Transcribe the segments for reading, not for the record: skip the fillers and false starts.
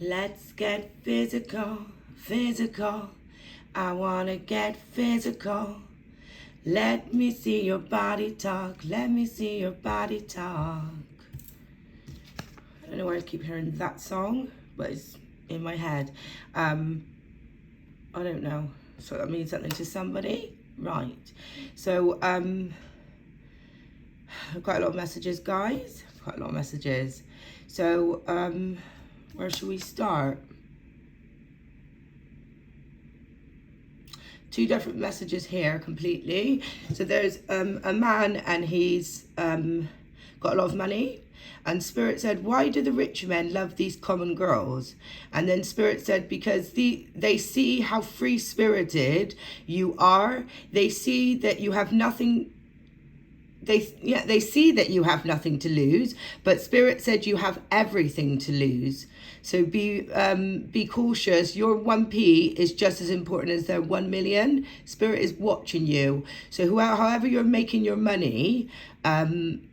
Let's get physical, physical. I wanna get physical. Let me see your body talk. Let me see your body talk. I don't know why I keep hearing that song, but it's in my head. I don't know. So that means something to somebody? Right. So, I've got a lot of messages, guys. Quite a lot of messages. So, where should we start? Two different messages here completely. So there's a man and he's got a lot of money. And Spirit said, why do the rich men love these common girls? And then Spirit said, because they see how free-spirited you are. They see that you have nothing. They see that you have nothing to lose, but Spirit said you have everything to lose. So be cautious. Your 1p is just as important as their 1 million. Spirit is watching you. So however you're making your money, I'm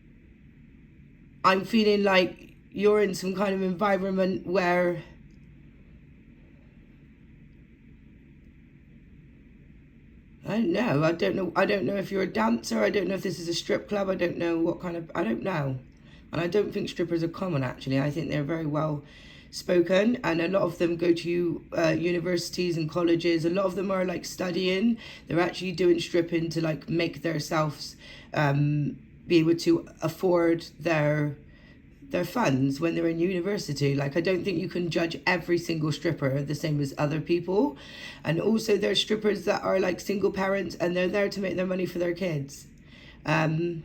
feeling like you're in some kind of environment where I don't know if you're a dancer. I don't know if this is a strip club. I don't know what kind of, I don't know. And I don't think strippers are common, actually. I think they're very well spoken. And a lot of them go to universities and colleges. A lot of them are like studying. They're actually doing stripping to like make themselves be able to afford their funds when they're in university. Like, I don't think you can judge every single stripper the same as other people. And also there's strippers that are like single parents and they're there to make their money for their kids. But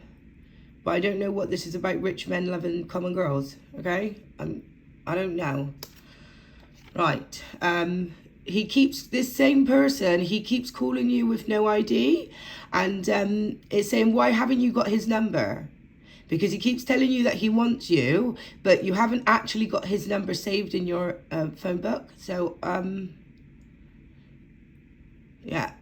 I don't know what this is about, rich men loving common girls, okay? I don't know. Right. This same person, he keeps calling you with no ID and is saying, why haven't you got his number? Because he keeps telling you that he wants you, but you haven't actually got his number saved in your phone book. So, yeah.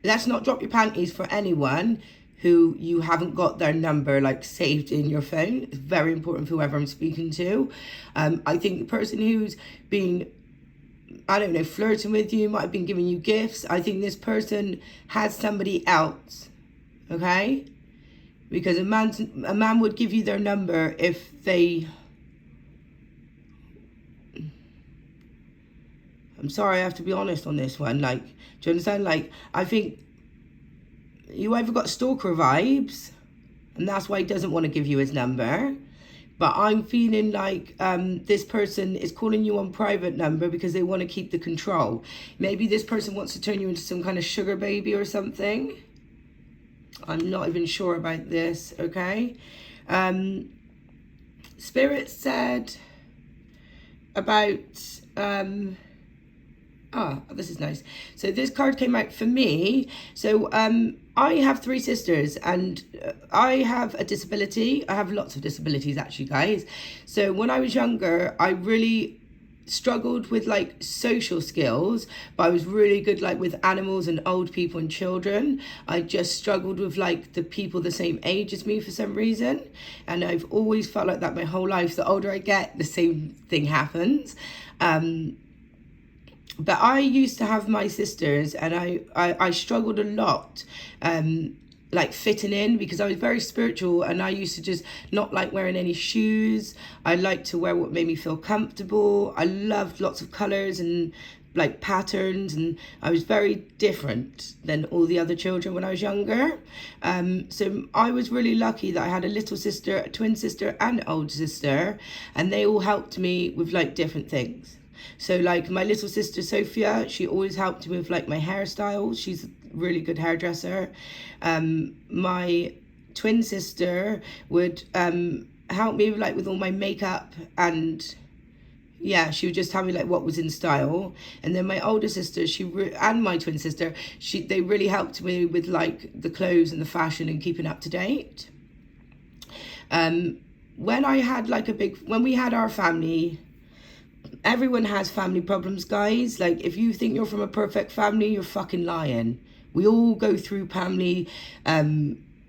Let's not drop your panties for anyone who you haven't got their number like saved in your phone. It's very important for whoever I'm speaking to. I think the person who's been, I don't know, flirting with you, might have been giving you gifts. I think this person has somebody else, okay? Because a man would give you their number if they... I'm sorry, I have to be honest on this one. Like, do you understand? Like, I think you either got stalker vibes, and that's why he doesn't want to give you his number. But I'm feeling like this person is calling you on private number because they want to keep the control. Maybe this person wants to turn you into some kind of sugar baby or something. I'm not even sure about this, okay? Spirit said about... this is nice. So this card came out for me. So I have 3 sisters and I have a disability. I have lots of disabilities actually, guys. So when I was younger, I really struggled with like social skills, but I was really good like with animals and old people and children. I just struggled with like the people the same age as me for some reason, and I've always felt like that my whole life. The older I get, the same thing happens. But I used to have my sisters and I struggled a lot like fitting in, because I was very spiritual and I used to just not like wearing any shoes. I liked to wear what made me feel comfortable. I loved lots of colors and like patterns, and I was very different than all the other children when I was younger. So I was really lucky that I had a little sister, a twin sister and an older sister, and they all helped me with like different things. So like my little sister Sophia, she always helped me with like my hairstyles. She's a really good hairdresser. My twin sister would help me like with all my makeup, and yeah, she would just tell me like what was in style. And then my older sister, and my twin sister, they really helped me with like the clothes and the fashion and keeping up to date. When I had like when we had our family, everyone has family problems, guys. Like, if you think you're from a perfect family, you're fucking lying. We all go through family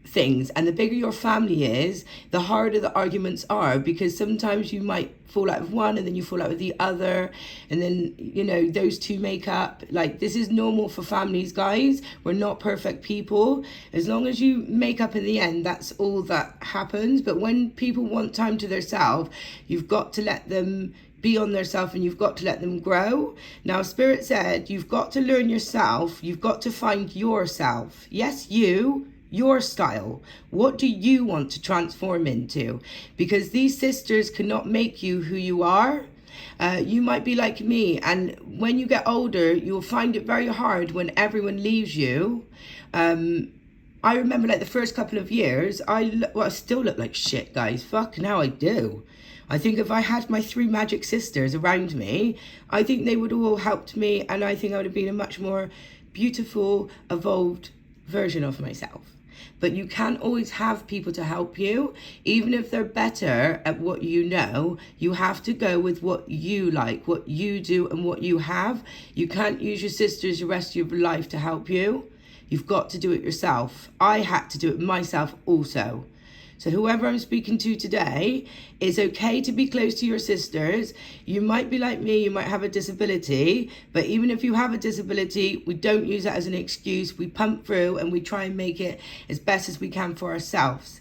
things, and the bigger your family is, the harder the arguments are, because sometimes you might fall out with one and then you fall out with the other, and then, you know, those two make up. Like, this is normal for families, guys. We're not perfect people. As long as you make up in the end, that's all that happens. But when people want time to themselves, you've got to let them be on themselves, and you've got to let them grow. Now, Spirit said you've got to learn yourself. You've got to find yourself. Yes, your style. What do you want to transform into? Because these sisters cannot make you who you are. You might be like me, and when you get older, you'll find it very hard when everyone leaves you. I remember, like, the first couple of years, I still look like shit, guys. Fucking hell, I do. I think if I had my 3 magic sisters around me, I think they would all helped me, and I think I would have been a much more beautiful, evolved version of myself. But you can't always have people to help you. Even if they're better at what you know, you have to go with what you like, what you do, and what you have. You can't use your sisters the rest of your life to help you. You've got to do it yourself. I had to do it myself also. So whoever I'm speaking to today, it's okay to be close to your sisters. You might be like me, you might have a disability, but even if you have a disability, we don't use that as an excuse. We pump through and we try and make it as best as we can for ourselves.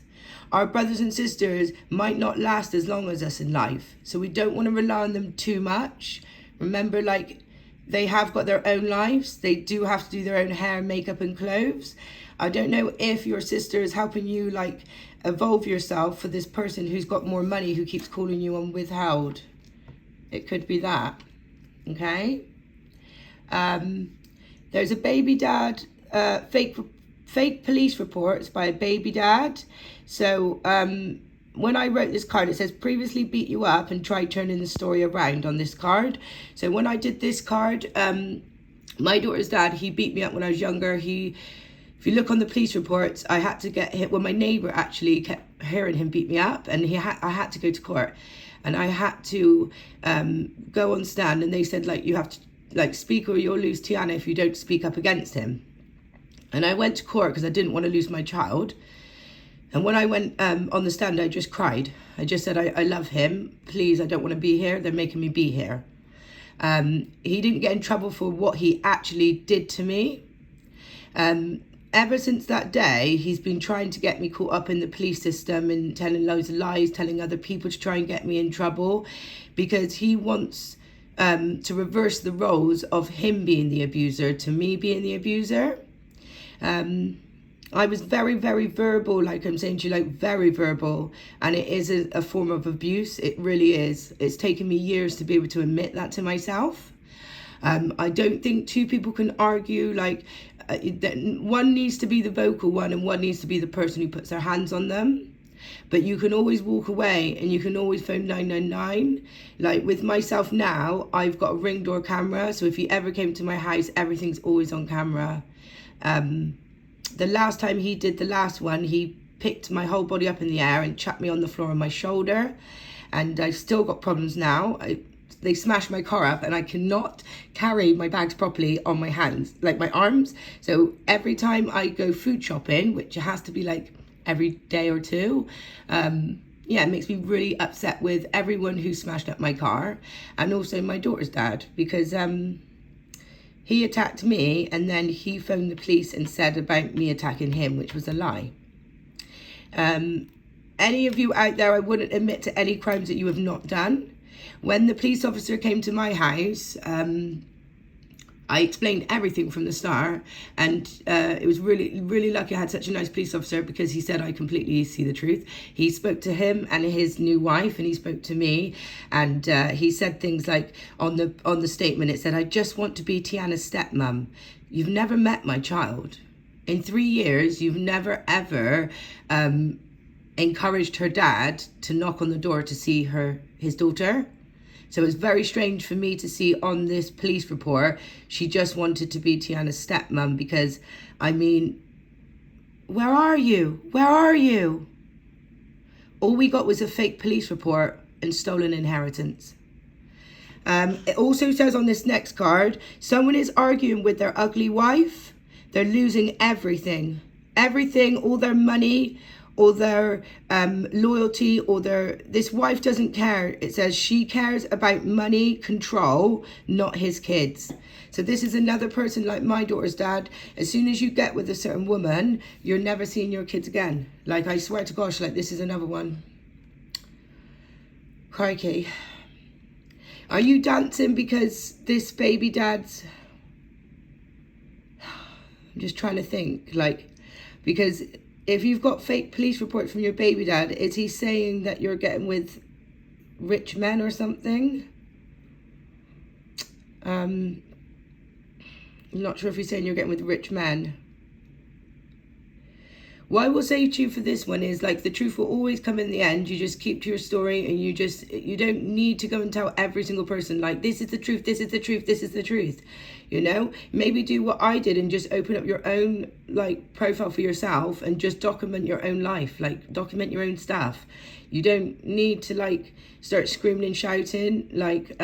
Our brothers and sisters might not last as long as us in life, so we don't want to rely on them too much. Remember, like, they have got their own lives. They do have to do their own hair, makeup and clothes. I don't know if your sister is helping you, like, evolve yourself for this person who's got more money, who keeps calling you on withheld. It could be that. Okay. There's a baby dad, fake police reports by a baby dad. So when I wrote this card, it says previously beat you up and tried turning the story around on this card. So when I did this card, my daughter's dad, he beat me up when I was younger. If you look on the police reports, I had to get hit. Well, my neighbour actually kept hearing him beat me up, and I had to go to court, and I had to go on stand, and they said, like, you have to, like, speak or you'll lose Tiana if you don't speak up against him. And I went to court because I didn't want to lose my child. And when I went on the stand, I just cried. I just said, I love him. Please, I don't want to be here. They're making me be here. He didn't get in trouble for what he actually did to me. Ever since that day, he's been trying to get me caught up in the police system and telling loads of lies, telling other people to try and get me in trouble, because he wants to reverse the roles of him being the abuser to me being the abuser. I was very, very verbal, like I'm saying to you, like, very verbal, and it is a form of abuse. It really is. It's taken me years to be able to admit that to myself. I don't think two people can argue, like, one needs to be the vocal one and one needs to be the person who puts their hands on them. But you can always walk away and you can always phone 999. Like with myself now, I've got a Ring door camera, so if he ever came to my house, everything's always on camera. The last time he did the last one, he picked my whole body up in the air and chucked me on the floor on my shoulder, and I've still got problems now. They smashed my car up and I cannot carry my bags properly on my hands, like my arms. So every time I go food shopping, which has to be like every day or two, yeah, it makes me really upset with everyone who smashed up my car, and also my daughter's dad, because he attacked me and then he phoned the police and said about me attacking him, which was a lie. Any of you out there, I wouldn't admit to any crimes that you have not done. When the police officer came to my house, I explained everything from the start, and it was really, really lucky I had such a nice police officer, because he said I completely see the truth. He spoke to him and his new wife, and he spoke to me, and he said things like, on the statement, it said, "I just want to be Tiana's stepmom. You've never met my child. In 3 years, you've never ever encouraged her dad to knock on the door to see his daughter." So it's very strange for me to see on this police report, she just wanted to be Tiana's stepmom, because, I mean, where are you? Where are you? All we got was a fake police report and stolen inheritance. It also says on this next card, someone is arguing with their ugly wife. They're losing everything. everything, all their money, all their loyalty, all this wife doesn't care. It says she cares about money, control, not his kids. So this is another person like my daughter's dad. As soon as you get with a certain woman, you're never seeing your kids again. Like, I swear to gosh, like, this is another one. Crikey. Are you dancing because this baby dad's... I'm just trying to think, like, because if you've got fake police reports from your baby dad, is he saying that you're getting with rich men or something? I'm not sure if he's saying you're getting with rich men. What I will say to you for this one is, like, the truth will always come in the end. You just keep to your story, and you don't need to go and tell every single person, like, this is the truth, this is the truth, this is the truth. You know, maybe do what I did and just open up your own, like, profile for yourself and just document your own life, like, document your own stuff. You don't need to, like, start screaming and shouting, like,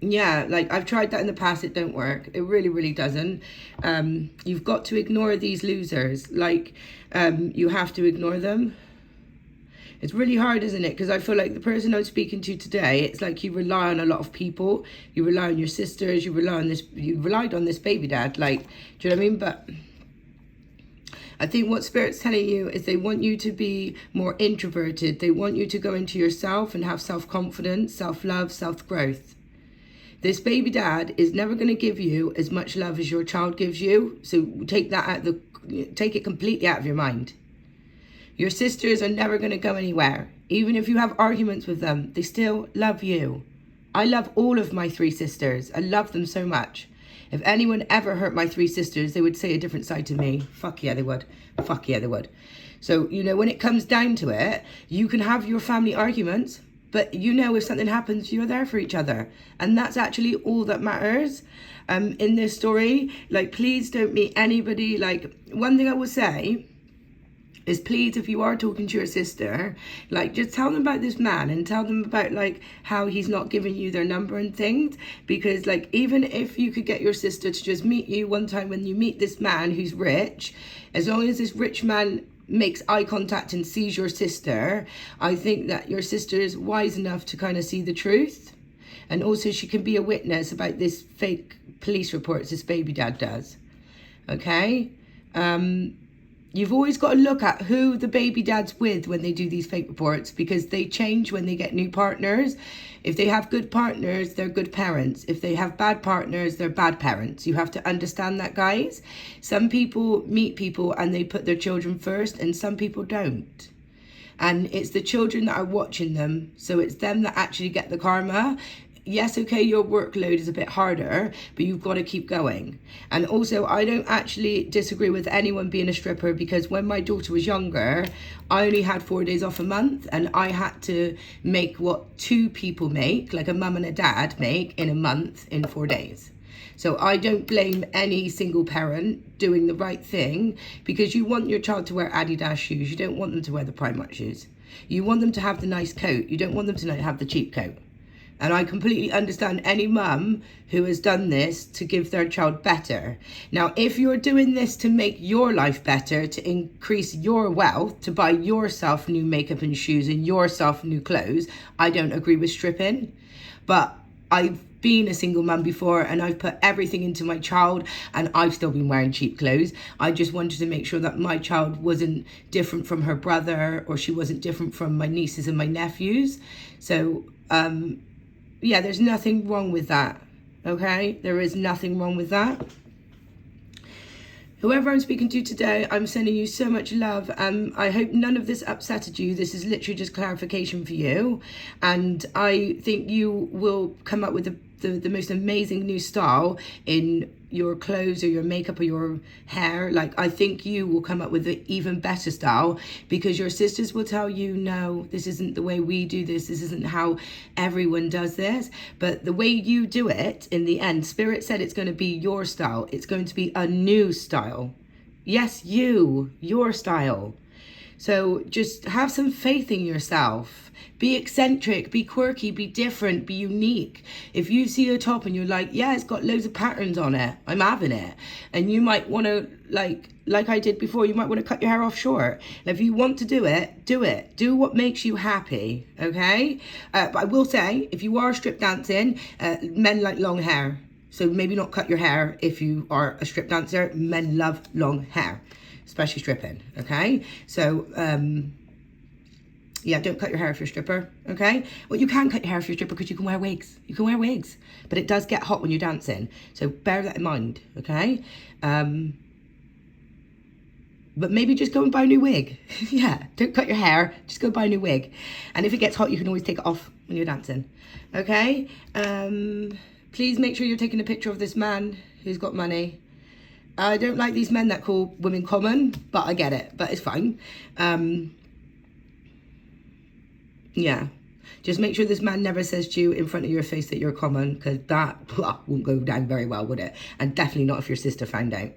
yeah, like, I've tried that in the past. It don't work. It really, really doesn't. You've got to ignore these losers. Like, you have to ignore them. It's really hard, isn't it? Because I feel like the person I'm speaking to today, it's like you rely on a lot of people. You rely on your sisters. You relied on this baby dad. Like, do you know what I mean? But I think what Spirit's telling you is they want you to be more introverted. They want you to go into yourself and have self-confidence, self-love, self-growth. This baby dad is never going to give you as much love as your child gives you. So take it completely out of your mind. Your sisters are never going to go anywhere. Even if you have arguments with them, they still love you. I love all of my 3 sisters. I love them so much. If anyone ever hurt my 3 sisters, they would say a different side to me. Fuck yeah, they would. Fuck yeah, they would. So, you know, when it comes down to it, you can have your family arguments, but you know, if something happens, you're there for each other. And that's actually all that matters in this story. Like, please don't meet anybody. Like, one thing I will say is, please, if you are talking to your sister, like, just tell them about this man and tell them about, like, how he's not giving you their number and things. Because, like, even if you could get your sister to just meet you one time when you meet this man who's rich, as long as this rich man makes eye contact and sees your sister, I think that your sister is wise enough to kind of see the truth. And also she can be a witness about this fake police reports this baby dad does. Okay? You've always got to look at who the baby dad's with when they do these fake reports, because they change when they get new partners. If they have good partners, they're good parents. If they have bad partners, they're bad parents. You have to understand that, guys. Some people meet people and they put their children first, and some people don't. And it's the children that are watching them. So it's them that actually get the karma. Yes, okay, your workload is a bit harder, but you've got to keep going. And also, I don't actually disagree with anyone being a stripper, because when my daughter was younger, I only had 4 days off a month, and I had to make what 2 people make, like a mum and a dad make, in a month in 4 days. So I don't blame any single parent doing the right thing, because you want your child to wear Adidas shoes. You don't want them to wear the Primark shoes. You want them to have the nice coat. You don't want them to have the cheap coat. And I completely understand any mum who has done this to give their child better. Now, if you're doing this to make your life better, to increase your wealth, to buy yourself new makeup and shoes and yourself new clothes, I don't agree with stripping. But I've been a single mum before, and I've put everything into my child, and I've still been wearing cheap clothes. I just wanted to make sure that my child wasn't different from her brother, or she wasn't different from my nieces and my nephews. So, yeah, there's nothing wrong with that, okay? There is nothing wrong with that. Whoever I'm speaking to today, I'm sending you so much love. I hope none of this upsetted you. This is literally just clarification for you. And I think you will come up with the most amazing new style in your clothes or your makeup or your hair. Like, I think you will come up with an even better style, because your sisters will tell you, no, this isn't the way we do this. This isn't how everyone does this. But the way you do it, in the end, Spirit said it's going to be your style. It's going to be a new style. Yes, your style. So just have some faith in yourself. Be eccentric, be quirky, be different, be unique. If you see a top and you're like, yeah, it's got loads of patterns on it, I'm having it. And you might want to, like I did before, you might want to cut your hair off short. And if you want to do it, do it. Do what makes you happy, okay? But I will say, if you are strip dancing, men like long hair. So maybe not cut your hair if you are a strip dancer. Men love long hair, especially stripping, okay? So, yeah, don't cut your hair if you're a stripper, okay? Well, you can cut your hair if you're a stripper because you can wear wigs. You can wear wigs. But it does get hot when you're dancing. So bear that in mind, okay? But maybe just go and buy a new wig. Yeah, don't cut your hair. Just go buy a new wig. And if it gets hot, you can always take it off when you're dancing, okay? Please make sure you're taking a picture of this man who's got money. I don't like these men that call women common, but I get it. But it's fine. Yeah, just make sure this man never says to you in front of your face that you're common, because that won't go down very well, would it? And definitely not if your sister found out.